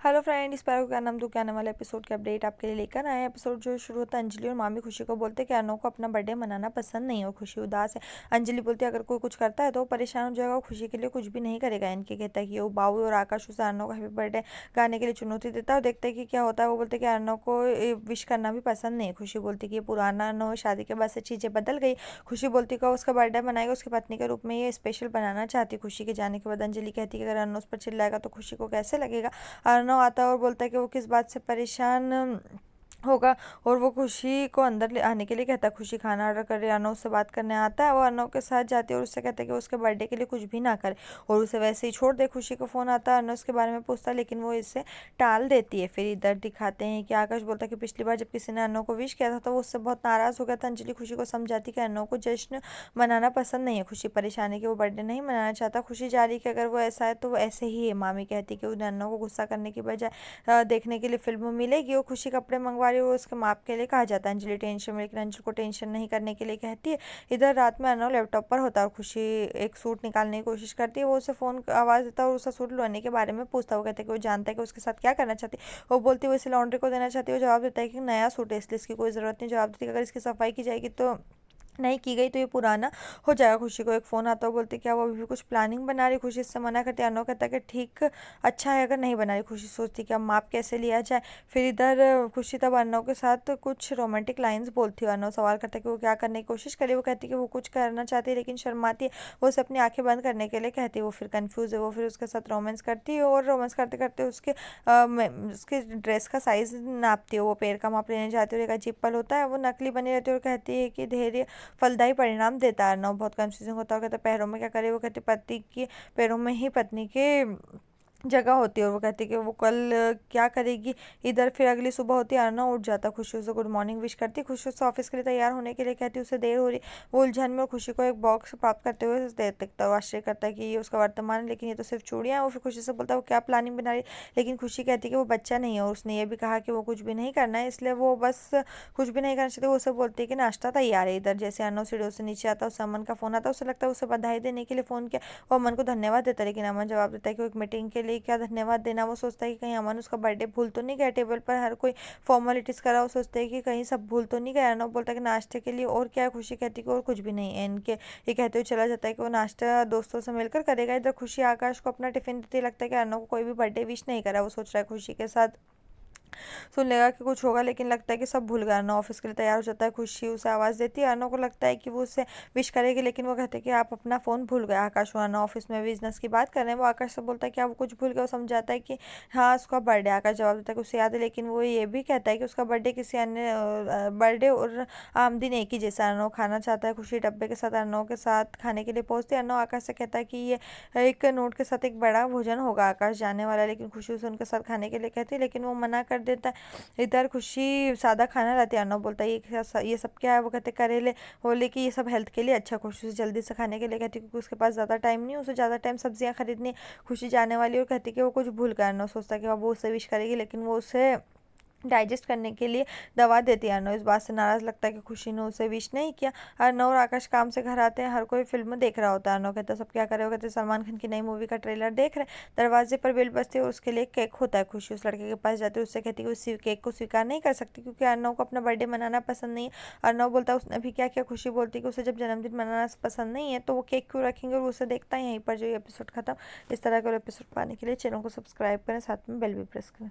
Hello friend, इस बार क्या नाम दूँ क्या आने वाला एपिसोड के अपडेट आपके लिए लेकर आए हैं। एपिसोड जो शुरू होता है, अंजलि और मामी खुशी को बोलते हैं कि अर्नव को अपना बर्थडे मनाना पसंद नहीं है और खुशी उदास है। अंजलि बोलती है अगर कोई कुछ करता है तो वो परेशान हो जाएगा, वो खुशी के लिए कुछ भी नहीं करेगा। इनके कहता है कि वो बाबू और आकाश उसे अर्नव का हैप्पी बर्थडे गाने के लिए चुनौती देता है और देखते हैं कि क्या होता है। वो बोलते हैं कि अर्नव को विश करना भी पसंद नहीं है। खुशी बोलती है कि ये पुराना अर्नव है, शादी के बाद से चीज़ें बदल गई। खुशी बोलती है कि वो उसका बर्थडे मनाएगा, उसकी पत्नी के रूप में ये स्पेशल बनाना चाहती। खुशी के जाने के बाद अंजलि कहती है कि अगर अर्नव उस पर चिल्लाएगा तो खुशी को कैसे लगेगा। अर्नव आता है और बोलता है कि वो किस बात से परेशान होगा और वो खुशी को अंदर ले आने के लिए कहता है। खुशी खाना ऑर्डर कर रही है, अर्नव से बात करने आता है। वो अर्नव के साथ जाती है और उससे कहता है कि उसके बर्थडे के लिए कुछ भी ना करे और उसे वैसे ही छोड़ दे। खुशी को फ़ोन आता है, अर्नव उसके बारे में पूछता है लेकिन वो इससे टाल देती है। फिर इधर दिखाते हैं कि आकाश बोलता है कि पिछली बार जब किसी ने अर्नव को विश किया था तो वो उससे बहुत नाराज़ हो गया था। अंजलि खुशी को समझाती कि अर्नव को जश्न मनाना पसंद नहीं है। खुशी परेशान है कि वो बर्थडे नहीं मनाना चाहता। खुशी जा रही कि अगर वो ऐसा है तो वो ऐसे ही है। मामी कहती है कि उन्हें अर्नव को गुस्सा करने की बजाय देखने के लिए फिल्म मिलेगी। वो खुशी कपड़े मंगवा रही है और उसके माप के लिए कहा जाता है। अंजलि टेंशन में, लेकिन अंजलि को टेंशन नहीं करने के लिए कहती है। इधर रात में अर्नव लैपटॉप पर होता है और खुशी एक सूट निकालने की कोशिश करती है। वो उसे फ़ोन आवाज़ देता है और उसका सूट लेने के बारे में पूछता है। वो कहते हैं कि वो जानता है कि उसके साथ क्या करना चाहती है। वो बोलती है वो इसे लॉन्ड्री को देना चाहती है। वो जवाब देता है कि नया सूट है इसलिए इसकी कोई ज़रूरत नहीं। जवाब देती है कि अगर इसकी सफाई की जाएगी तो नहीं की गई तो ये पुराना हो जाएगा। खुशी को एक फ़ोन आता है, वो बोलती है क्या वो अभी भी कुछ प्लानिंग बना रही। खुशी इससे मना करती है। अर्नव कहता है कि ठीक अच्छा है अगर नहीं बना रही। खुशी सोचती है कि अब माप कैसे लिया जाए। फिर इधर खुशी तब अर्नव के साथ कुछ रोमांटिक लाइंस बोलती है। अर्नव सवाल करता है कि वो क्या करने की कोशिश करे। वो कहती है कि वो कुछ करना चाहती है लेकिन शर्माती है। वो उसे अपनी आंखें बंद करने के लिए कहती है। वो फिर कन्फ्यूज़ है। वो फिर उसके साथ रोमांस करती है और रोमांस करते करते उसके ड्रेस का साइज़ नापती है। वो पैर का माप लेने जाती है और एक अजीब पल होता है। वो नकली बनी रहती है और कहती है कि धैर्य फलदायी परिणाम देता है। अर्नव बहुत कंफ्यूजिंग होता है, कहता है पैरों में क्या करे। वो कहते पति के पैरों में ही पत्नी के जगह होती है और वो कहती है कि वो कल क्या करेगी। इधर फिर अगली सुबह होती है, अर्नव उठ जाता है। खुशी उसे गुड मॉर्निंग विश करती है। खुशी उससे ऑफिस के लिए तैयार होने के लिए कहती है, उसे देर हो रही। वो उलझन में और खुशी को एक बॉक्स प्राप्त करते हुए देखता है। वो आश्चर्य करता है कि ये उसका वर्तमान है लेकिन ये तो सिर्फ चूड़ियाँ हैं। वो फिर खुशी से बोलता है वो क्या प्लानिंग बना रही है, लेकिन खुशी कहती है कि वो बच्चा नहीं है और उसने ये भी कहा कि वो कुछ भी नहीं करना है, इसलिए वो बस कुछ भी नहीं करना चाहती। वो उसे बोलती है कि नाश्ता तैयार है। इधर जैसे अर्नव सीढ़ियों से नीचे आता है, उसे अमन का फ़ोन आता है। उसे लगता है उसे बधाई देने के लिए फ़ोन किया। वो अमन को धन्यवाद देता है लेकिन अमन जवाब देता है कि वो एक मीटिंग के लिए क्या धन्यवाद देना। वो सोचता है कि कहीं अमन उसका बर्थडे भूल तो नहीं गया। टेबल पर हर कोई फॉर्मेलिटीज़ कर रहा है। वो सोचता है कि कहीं सब भूल तो नहीं गया। अर्नव बोलता है कि नाश्ते के लिए और क्या है। खुशी कहती है कि और कुछ भी नहीं है। इनके ये कहते हुए चला जाता है कि वो नाश्ता दोस्तों से मिलकर करेगा। इधर खुशी आकाश को अपना टिफिन देती है। लगता है कि अर्नव को कोई भी बर्थडे विश नहीं करा। वो सोच रहा है खुशी के साथ सुन लेगा कि कुछ होगा लेकिन लगता है कि सब भूल गया। अर्नव ऑफिस के लिए तैयार हो जाता है। खुशी उसे आवाज़ देती है। अर्नव को लगता है कि वो उसे विश करेगी लेकिन वो कहते हैं कि आप अपना फ़ोन भूल गए। आकाश और अर्नव ऑफिस में बिजनेस की बात कर रहे हैं। वो आकाश से बोलता है कि आप वो कुछ भूल गए। वो समझाता है कि हाँ उसका बर्थडे। आकाश जवाब देता है कि उसे याद है लेकिन वो ये भी कहता है कि उसका बर्थडे किसी अन्य बर्थडे और आम दिन एक ही जैसा। अर्नव खाना चाहता है। खुशी डब्बे के साथ अर्नव के साथ खाने के लिए पहुंचती है। अर्नव आकाश से कहता है कि ये एक नोट के साथ एक बड़ा भोजन होगा। आकाश जाने वाला है लेकिन खुशी उसे उनके साथ खाने के लिए कहती है लेकिन वो मना कर देता है। इधर खुशी सादा खाना लाती है। अर्नव बोलता है ये सब क्या है। वो कहते करेले। बोले कि ये सब हेल्थ के लिए अच्छा। खुशी उसे जल्दी से खाने के लिए कहती है क्योंकि उसके पास ज़्यादा टाइम नहीं है, उसे ज़्यादा टाइम सब्जियां खरीदनी। खुशी जाने वाली और कहती है कि वो कुछ भूल गया। अर्नव सोचता है कि वो उसे विश करेगी लेकिन वो उसे डाइजेस्ट करने के लिए दवा देती है। अर्नव इस बात से नाराज़ लगता है कि खुशी ने उसे विश नहीं किया। अर्नव और आकाश काम से घर आते हैं। हर कोई फिल्म देख रहा होता है। अर्नव कहता है सब क्या कर रहे हो। कहते सलमान खान की नई मूवी का ट्रेलर देख रहे हैं। दरवाजे पर बेल बजती है और उसके लिए केक होता है। खुशी उस लड़के के पास जाती है, उससे कहती है कि उस केक को स्वीकार नहीं कर सकती क्योंकि अर्नव को अपना बर्थडे मनाना पसंद नहीं है। अर्नव बोलता है उसने भी क्या किया। खुशी बोलती है कि उसे जब जन्मदिन मनाना पसंद नहीं है तो वो केक क्यों रखेंगे और वो उसे देखता है। यहीं पर जो ये एपिसोड खत्म। इस तरह के और एपिसोड पाने के लिए चैनल को सब्सक्राइब करें, साथ में बेल भी प्रेस करें।